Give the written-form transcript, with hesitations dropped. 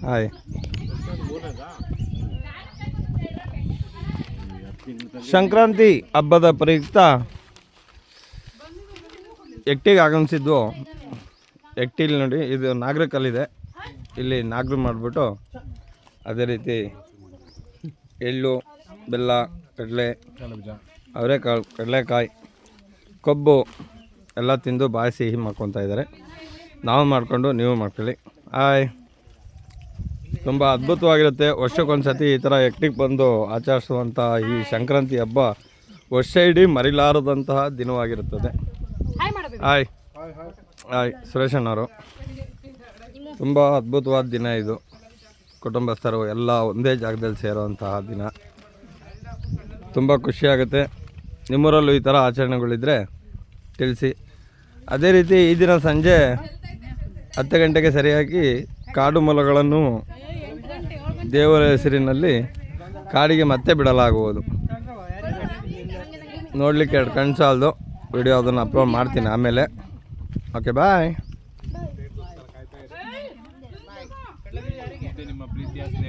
Hi. Sankranti ಹಬ್ಬದ ಪ್ರಯುಕ್ತ ಎಟ್ಟಿಗೆ ಆಗಮಿಸಿದ್ದು. ಎಟ್ಟಿಲಿ ನೋಡಿ, ಇದು ನಾಗರ ಕಲ್ಲಿದೆ. ಇಲ್ಲಿ ನಾಗರು ಮಾಡಿಬಿಟ್ಟು ಅದೇ ರೀತಿ ಎಳ್ಳು, ಬೆಲ್ಲ, ಕಡಲೆ, ಅವರೆಕಾಳು, ಕಡಲೆಕಾಯಿ, ಕಬ್ಬು ಎಲ್ಲ ತಿಂದು ಬಾಯಿ ಸಿಹಿ ಮಾಡ್ಕೊತಾ ಇದ್ದಾರೆ. ನಾವು ಮಾಡಿಕೊಂಡು ನೀವು ಮಾಡ್ಕೊಳ್ಳಿ. ಹಾಯ್. ತುಂಬ ಅದ್ಭುತವಾಗಿರುತ್ತೆ. ವರ್ಷಕ್ಕೊಂದು ಸತಿ ಈ ಥರ ಎಟ್ಟಿಗೆ ಬಂದು ಆಚರಿಸುವಂಥ ಈ ಸಂಕ್ರಾಂತಿ ಹಬ್ಬ ವರ್ಷ ಇಡೀ ಮರಿಲಾರದಂತಹ ದಿನವಾಗಿರುತ್ತದೆ. Hi hi ಸುರೇಶಣ್ಣವರು. ತುಂಬ ಅದ್ಭುತವಾದ ದಿನ ಇದು. ಕುಟುಂಬಸ್ಥರು ಎಲ್ಲ ಒಂದೇ ಜಾಗದಲ್ಲಿ ಸೇರುವಂತಹ ದಿನ. ತುಂಬ ಖುಷಿಯಾಗುತ್ತೆ. ನಿಮ್ಮೂರಲ್ಲೂ ಈ ಥರ ಆಚರಣೆಗಳಿದ್ದರೆ ತಿಳಿಸಿ. ಅದೇ ರೀತಿ ಈ ದಿನ ಸಂಜೆ 10 ಗಂಟೆಗೆ ಸರಿಯಾಗಿ ಕಾಡು ಮೊಲಗಳನ್ನು ದೇವರ ಹೆಸರಿನಲ್ಲಿ ಕಾಡಿಗೆ ಮತ್ತೆ ಬಿಡಲಾಗುವುದು. ನೋಡಲಿಕ್ಕೆ 2 ಕಣ್ಣು ಸಾಲದು. ವಿಡಿಯೋ ಅದನ್ನು ಅಪ್ಲೋಡ್ ಮಾಡ್ತೀನಿ ಆಮೇಲೆ. ಓಕೆ ಬಾಯ್.